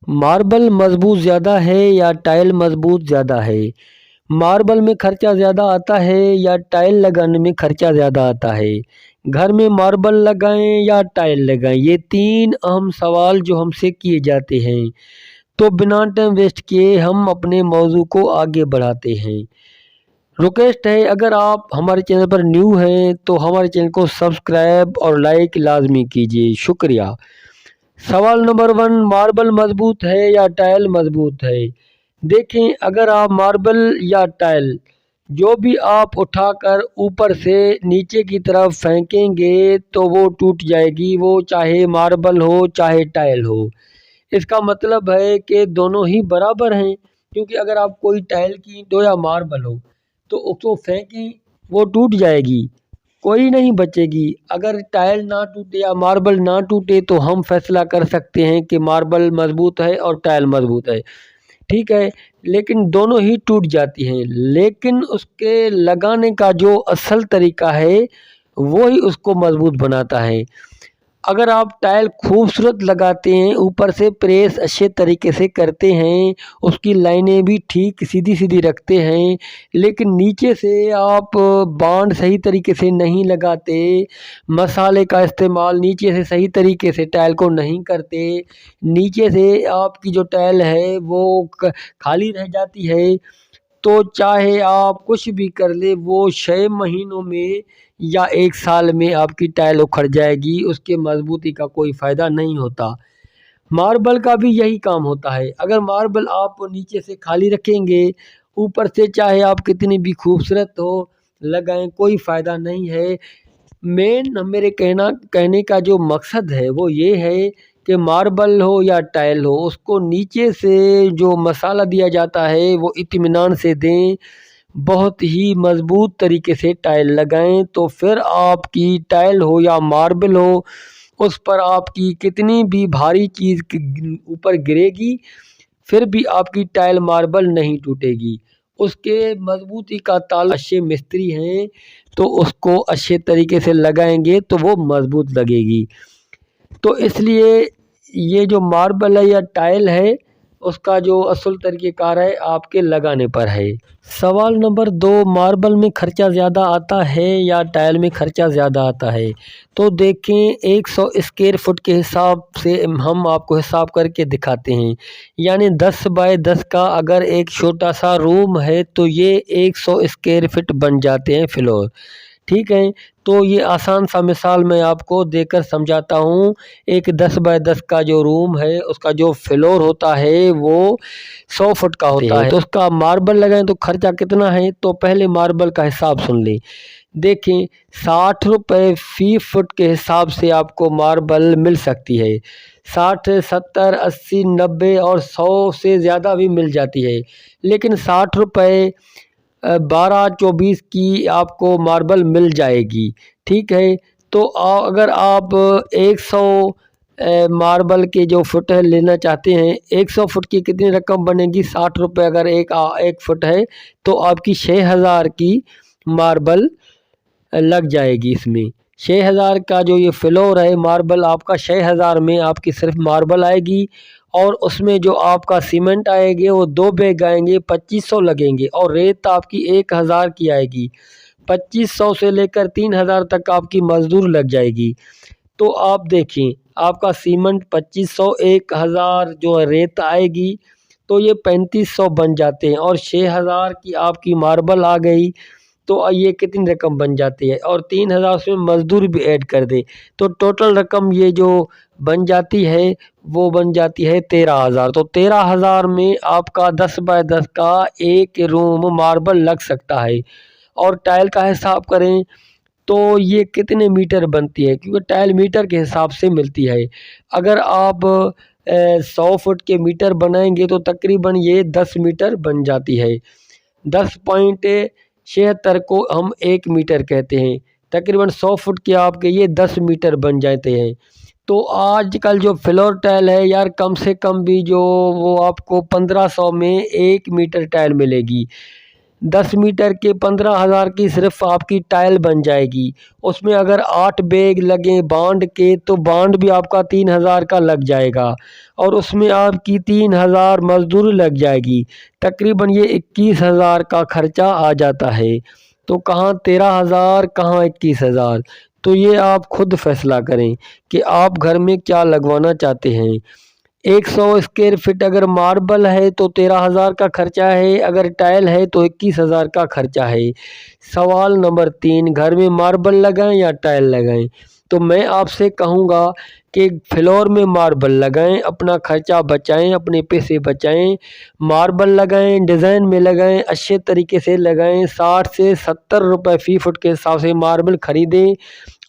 Marble मजबूत ज़्यादा है या टाइल मजबूत ज़्यादा है? मार्बल में खर्चा ज़्यादा आता है या टाइल लगाने में खर्चा ज़्यादा आता है? घर में मार्बल लगाएं या टाइल लगाएं? ये तीन अहम सवाल जो हमसे किए जाते हैं। तो बिना टाइम वेस्ट किए हम अपने मौजू को आगे बढ़ाते हैं। रिक्वेस्ट है, अगर आप हमारे चैनल पर न्यू हैं तो हमारे चैनल को सब्सक्राइब और लाइक लाजमी कीजिए, शुक्रिया। सवाल नंबर 1, मार्बल मजबूत है या टाइल मजबूत है? देखें, अगर आप मार्बल या टाइल जो भी आप उठाकर ऊपर से नीचे की तरफ फेंकेंगे तो वो टूट जाएगी, वो चाहे मार्बल हो चाहे टाइल हो। इसका मतलब है कि दोनों ही बराबर हैं, क्योंकि अगर आप कोई टाइल की ईंट हो या मार्बल हो तो उसको फेंकें वो टूट जाएगी, कोई नहीं बचेगी। अगर टाइल ना टूटे या मार्बल ना टूटे तो हम फैसला कर सकते हैं कि मार्बल मजबूत है और टाइल मजबूत है, ठीक है। लेकिन दोनों ही टूट जाती हैं, लेकिन उसके लगाने का जो असल तरीका है वो ही उसको मजबूत बनाता है। अगर आप टाइल खूबसूरत लगाते हैं, ऊपर से प्रेस अच्छे तरीके से करते हैं, उसकी लाइनें भी ठीक सीधी सीधी रखते हैं, लेकिन नीचे से आप बांड सही तरीके से नहीं लगाते, मसाले का इस्तेमाल नीचे से सही तरीके से टाइल को नहीं करते, नीचे से आपकी जो टाइल है वो खाली रह जाती है, तो चाहे आप कुछ भी कर ले वो 6 महीनों में या 1 साल में आपकी टाइल उखड़ जाएगी, उसके मजबूती का कोई फ़ायदा नहीं होता। मार्बल का भी यही काम होता है। अगर मार्बल आप नीचे से खाली रखेंगे, ऊपर से चाहे आप कितनी भी खूबसूरत हो लगाएं, कोई फ़ायदा नहीं है। मेन मेरे कहने का जो मकसद है वो ये है कि मार्बल हो या टाइल हो, उसको नीचे से जो मसाला दिया जाता है वो इत्मीनान से दें, बहुत ही मजबूत तरीके से टाइल लगाएं, तो फिर आपकी टाइल हो या मार्बल हो, उस पर आपकी कितनी भी भारी चीज़ ऊपर गिरेगी फिर भी आपकी टाइल मार्बल नहीं टूटेगी। उसके मजबूती का ताल्लुक अच्छे मिस्त्री हैं तो उसको अच्छे तरीके से लगाएंगे तो वो मजबूत लगेगी। तो इसलिए ये जो मार्बल है या टाइल है उसका जो असल तरीक़ेकार है आपके लगाने पर है। सवाल नंबर 2, मार्बल में खर्चा ज़्यादा आता है या टाइल में खर्चा ज़्यादा आता है? तो देखें, 100 स्क्वायर फुट के हिसाब से हम आपको हिसाब करके दिखाते हैं। यानी 10 बाय 10 का अगर एक छोटा सा रूम है तो ये 100 स्क्वायर फीट बन जाते हैं फ्लोर, ठीक है। तो ये आसान सा मिसाल मैं आपको देकर समझाता हूँ। एक 10 बाय 10 का जो रूम है उसका जो फ्लोर होता है वो 100 फुट का होता है, तो उसका मार्बल लगाएं तो खर्चा कितना है? तो पहले मार्बल का हिसाब सुन लें। देखें, 60 रुपये फी फुट के हिसाब से आपको मार्बल मिल सकती है। 60, 70, 80, 90 और 100 से ज़्यादा भी मिल जाती है, लेकिन 60 रुपये 12-24 की आपको मार्बल मिल जाएगी, ठीक है। तो अगर आप 100 मार्बल के जो फुट है लेना चाहते हैं, 100 फुट की कितनी रकम बनेगी? 60 रुपये अगर एक फुट है तो आपकी 6000 की मार्बल लग जाएगी। इसमें 6000 का जो ये फ्लोर है मार्बल आपका 6000 में आपकी सिर्फ मार्बल आएगी, और उसमें जो आपका सीमेंट आएंगे वो 2 बैग आएंगे, 2500 लगेंगे, और रेत आपकी 1000 की आएगी। 2500 से लेकर 3000 तक आपकी मजदूर लग जाएगी। तो आप देखें, आपका सीमेंट 2500, 1000 जो रेत आएगी तो ये 3500 बन जाते हैं, और 6000 की आपकी मार्बल आ गई तो ये कितनी रकम बन जाती है, और 3000 उसमें मजदूर भी ऐड कर दे तो टोटल रकम ये जो बन जाती है वो बन जाती है 13,000। तो 13,000 में आपका 10 बाय 10 का एक रूम मार्बल लग सकता है। और टाइल का हिसाब करें तो ये कितने मीटर बनती है, क्योंकि टाइल मीटर के हिसाब से मिलती है। अगर आप 100 फुट के मीटर बनाएंगे तो तकरीबन ये 10 मीटर बन जाती है। 10.76 को हम 1 मीटर कहते हैं, तकरीबन 100 फुट के आपके ये 10 मीटर बन जाते हैं। तो आजकल जो फ्लोर टाइल है यार, कम से कम भी जो वो आपको 1500 में 1 मीटर टाइल मिलेगी। 10 मीटर के 15,000 की सिर्फ आपकी टाइल बन जाएगी। उसमें अगर 8 बैग लगें बांड के तो बांड भी आपका 3,000 का लग जाएगा और उसमें आपकी 3,000 मजदूरी लग जाएगी। तकरीबन ये 21,000 का खर्चा आ जाता है। तो कहाँ 13,000 कहाँ 21,000। तो ये आप खुद फैसला करें कि आप घर में क्या लगवाना चाहते हैं। 100 स्क्वायर फीट अगर मार्बल है तो 13,000 का खर्चा है, अगर टाइल है तो 21,000 का खर्चा है। सवाल नंबर 3, घर में मार्बल लगाएं या टाइल लगाएं। तो मैं आपसे कहूँगा कि फ्लोर में मार्बल लगाएं, अपना खर्चा बचाएं, अपने पैसे बचाएं। मार्बल लगाएं, डिज़ाइन में लगाएं, अच्छे तरीके से लगाएं। 60 से 70 रुपये फी फुट के हिसाब से मार्बल ख़रीदें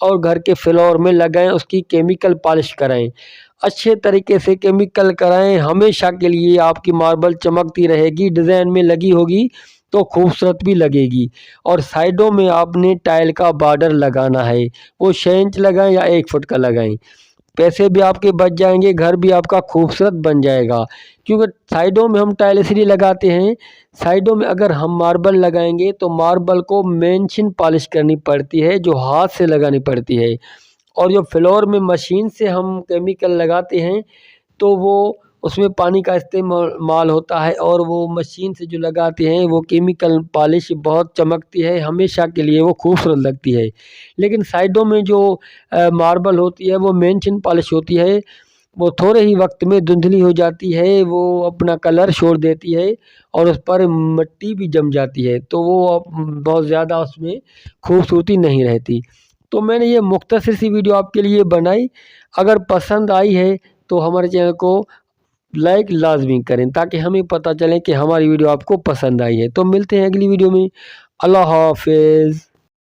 और घर के फ्लोर में लगाएं, उसकी केमिकल पॉलिश कराएं, अच्छे तरीके से केमिकल कराएं। हमेशा के लिए आपकी मार्बल चमकती रहेगी, डिज़ाइन में लगी होगी तो खूबसूरत भी लगेगी। और साइडों में आपने टाइल का बॉर्डर लगाना है, वो 6 इंच लगाएं या 1 फुट का लगाएं। पैसे भी आपके बच जाएंगे, घर भी आपका खूबसूरत बन जाएगा। क्योंकि साइडों में हम टाइल इसलिए लगाते हैं, साइडों में अगर हम मार्बल लगाएंगे तो मार्बल को मेंशन पॉलिश करनी पड़ती है, जो हाथ से लगानी पड़ती है। और जो फ्लोर में मशीन से हम केमिकल लगाते हैं तो वो उसमें पानी का इस्तेमाल होता है और वो मशीन से जो लगाते हैं वो केमिकल पॉलिश बहुत चमकती है, हमेशा के लिए वो खूबसूरत लगती है। लेकिन साइडों में जो मार्बल होती है वो मेंशन पॉलिश होती है, वो थोड़े ही वक्त में धुंधली हो जाती है, वो अपना कलर छोड़ देती है और उस पर मिट्टी भी जम जाती है, तो वो बहुत ज़्यादा उसमें खूबसूरती नहीं रहती। तो मैंने ये मुख्तसर सी वीडियो आपके लिए बनाई। अगर पसंद आई है तो हमारे चैनल को लाइक लाजमी करें ताकि हमें पता चले कि हमारी वीडियो आपको पसंद आई है। तो मिलते हैं अगली वीडियो में। अल्लाह हाफिज़।